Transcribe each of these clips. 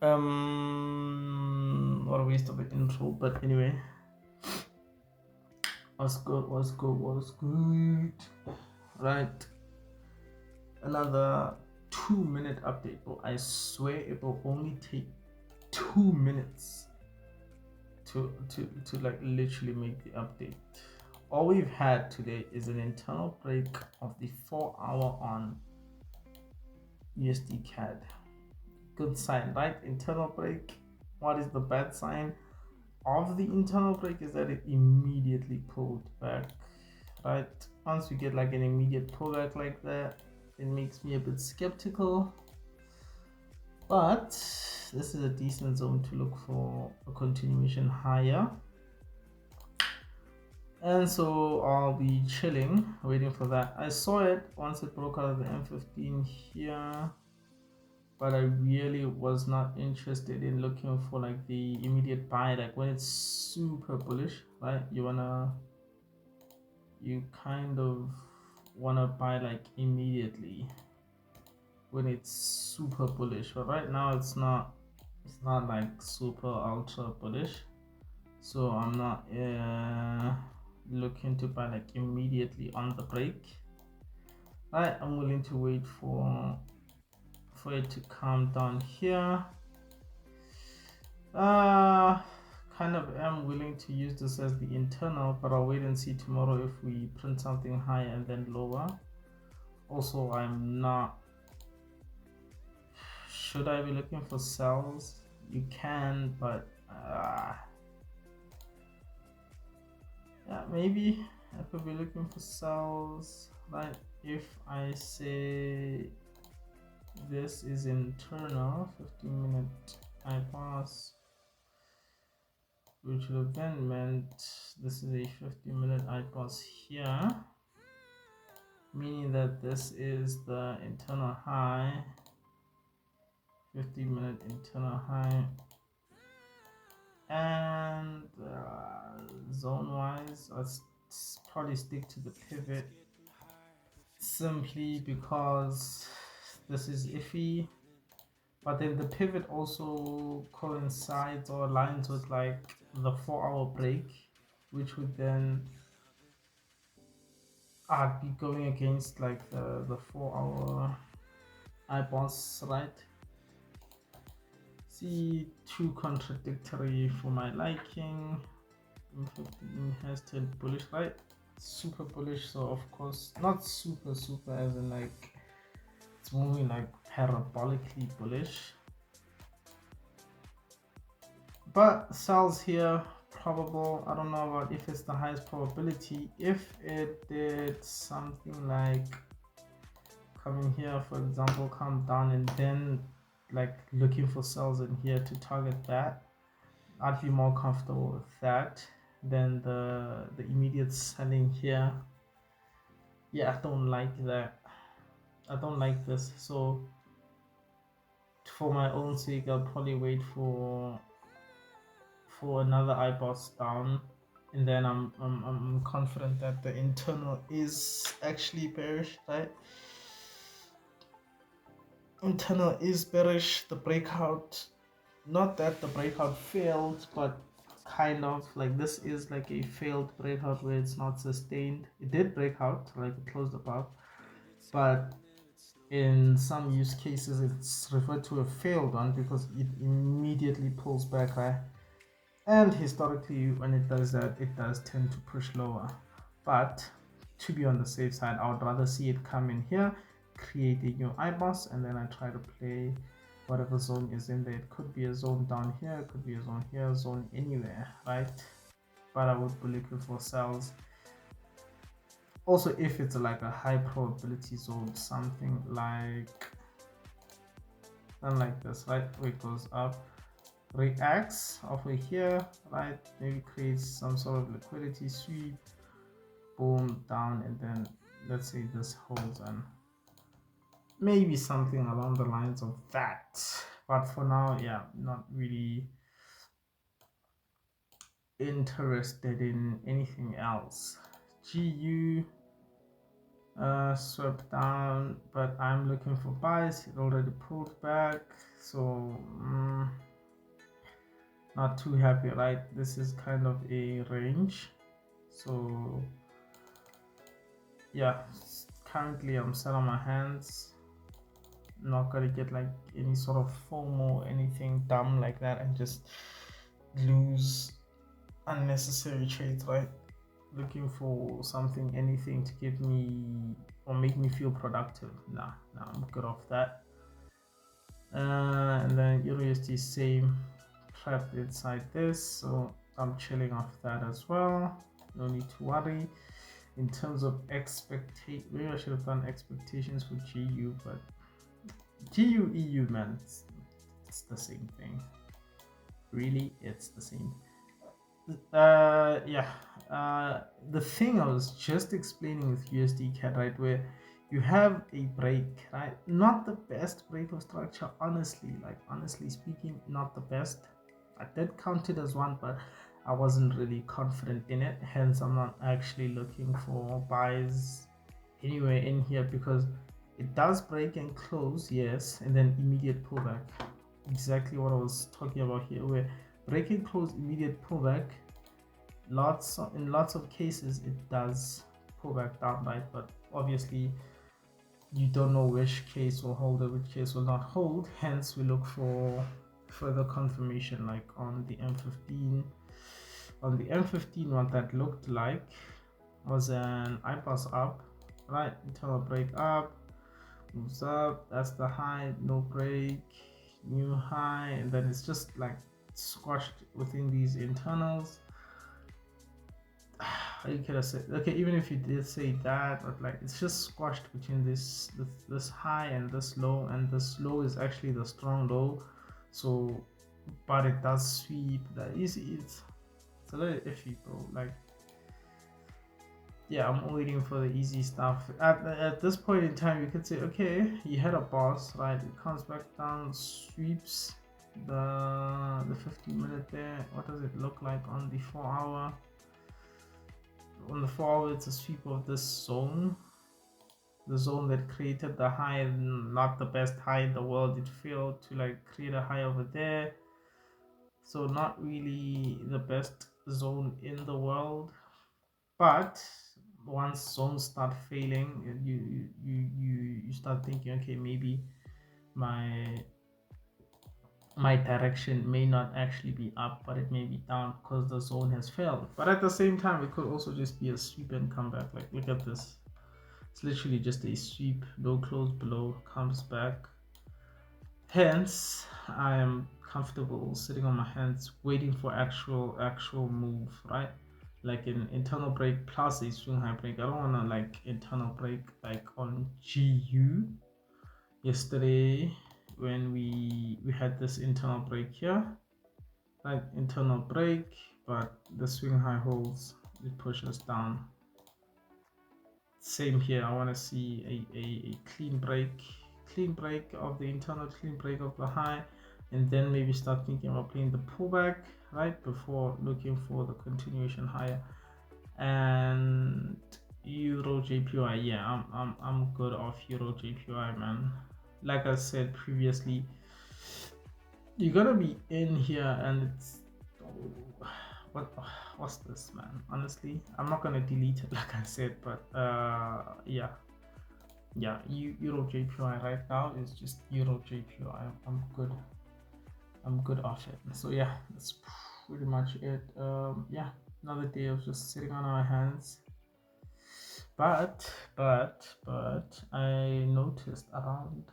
What a waste of an intro, but anyway, what's good? Right, another 2 minute update, bro. I swear it will only take 2 minutes to like literally make the update. All we've had today is an internal break of the 4 hour on USD CAD. Good sign, right? Internal break. What is the bad sign of the internal break is that it immediately pulled back, right? Once we get like an immediate pullback like that, it makes me a bit skeptical, but this is a decent zone to look for a continuation higher. And so I'll be chilling, waiting for that. I saw it once it broke out of the M15 here, but I really was not interested in looking for like the immediate buy. Like when it's super bullish, right? You kind of wanna buy like immediately when it's super bullish. But right now it's not like super ultra bullish. So I'm not looking to buy like immediately on the break. Right, I'm willing to wait for it to calm down here. Uh kind of am willing to use this as the internal, but I'll wait and see tomorrow if we print something higher and then lower. Also, I'm not. Should I be looking for cells? You can, but yeah, maybe I could be looking for cells. Right, if I say this is internal 15-minute I pass, which would have then meant this is a 15-minute I pass here, meaning that this is the internal high, 15-minute internal high. And zone wise, let's probably stick to the pivot simply because this is iffy, but then the pivot also coincides or aligns with like the 4 hour break, which would then I'd be going against like the 4 hour IBOS, right? See, too contradictory for my liking. 15 has turned bullish, right? Super bullish, so of course not super as in like it's moving like parabolically bullish, but sells here probable. I don't know about if it's the highest probability. If it did something like come in here, for example, come down and then like looking for sells in here to target that, I'd be more comfortable with that than the immediate selling here. Yeah, I don't like that. I don't like this. So for my own sake, I'll probably wait for another IBOS down, and then I'm confident that the internal is actually bearish, right? Internal is bearish. The breakout, not that the breakout failed, but kind of like this is like a failed breakout where it's not sustained. It did break out, like it closed above, but in some use cases it's referred to a failed one because it immediately pulls back, right? And historically when it does that, it does tend to push lower. But to be on the safe side, I would rather see it come in here, create a new IBOS, and then I try to play whatever zone is in there. It could be a zone down here, it could be a zone here, a zone anywhere, right? But I would be looking for cells. Also, if it's like a high probability zone, something like this, right? Where it goes up, reacts over here, right? Maybe creates some sort of liquidity sweep, boom, down, and then let's say this holds, and maybe something along the lines of that. But for now, yeah, not really interested in anything else. GU, swept down, but I'm looking for buys. It already pulled back, so not too happy, right? This is kind of a range, so yeah, currently I'm selling my hands. Not gonna get like any sort of FOMO or anything dumb like that and just lose unnecessary trades, right? Looking for something, anything to give me or make me feel productive. Nah, I'm good off that. And then Euro USD same, trapped inside this, so I'm chilling off that as well. No need to worry. In terms of expectation, maybe I should have done expectations for GU, but GU EU, man, it's the same thing. Really, it's the same. Yeah. The thing I was just explaining with USD CAD, right, where you have a break, right? Not the best break of structure, honestly. Like honestly speaking, not the best. I did count it as one, but I wasn't really confident in it. Hence, I'm not actually looking for buys anywhere in here because it does break and close, yes, and then immediate pullback. Exactly what I was talking about here, where break and close, immediate pullback. In lots of cases, it does pull back down, right? But obviously, you don't know which case will hold or which case will not hold. Hence, we look for further confirmation, like on the M15. On the M15, what that looked like was an IPAS up, right? Internal break up, moves up, that's the high, no break, new high, and then it's just like squashed within these internals. How you could have said, okay, even if you did say that, but like it's just squashed between this high and this low, and this low is actually the strong low. So but it does sweep. That easy, it's a little iffy, bro. Like yeah, I'm waiting for the easy stuff. At this point in time, you could say, okay, you had a boss, right? It comes back down, sweeps the 15-minute there. What does it look like on the 4-hour? On the 4-hour, it's a sweep of this zone, the zone that created the high, not the best high in the world. It failed to like create a high over there, so not really the best zone in the world. But once zones start failing, you start thinking, okay, maybe my direction may not actually be up, but it may be down because the zone has failed. But at the same time, it could also just be a sweep and come back. Like look at this, it's literally just a sweep, low close below, comes back. Hence I am comfortable sitting on my hands waiting for actual move, right? Like an internal break plus a swing high break. I don't want to like internal break like on GU yesterday when we had this internal break here, like internal break, but the swing high holds, it pushes down. Same here, I want to see a clean break of the internal, clean break of the high, and then maybe start thinking about playing the pullback right before looking for the continuation higher. And Euro JPY, yeah, I'm good off Euro JPY, man. Like I said previously, you're gonna be in here and it's what's this, man? Honestly, I'm not gonna delete it like I said, but yeah, Euro JPY right now is just Euro JPY. I'm good off it. So yeah, that's pretty much it. Yeah, another day of just sitting on our hands. But I noticed around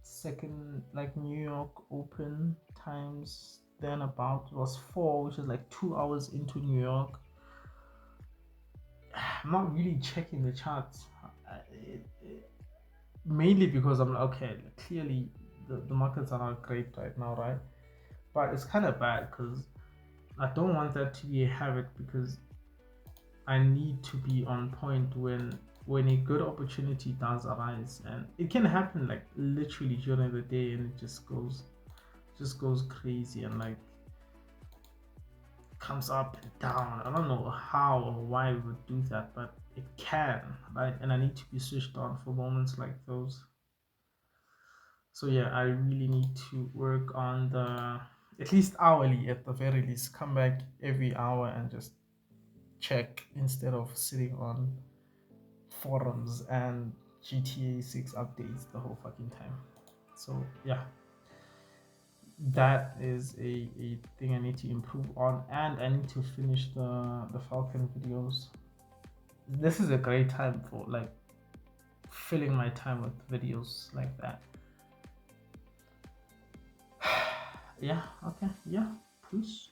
second, like New York Open times, then about it was 4, which is like 2 hours into New York. I'm not really checking the charts, mainly because I'm like, okay, clearly the markets are not great right now, right? But it's kind of bad because I don't want that to be a habit, because I need to be on point when a good opportunity does arise, and it can happen like literally during the day, and it just goes crazy and like comes up and down. I don't know how or why we would do that, but it can. right? And I need to be switched on for moments like those. So yeah, I really need to work on the, at least hourly at the very least, come back every hour and just check instead of sitting on forums and GTA 6 updates the whole fucking time. So yeah, that is a thing I need to improve on, and I need to finish the Falcon videos. This is a great time for like filling my time with videos like that. Yeah, okay, yeah, peace.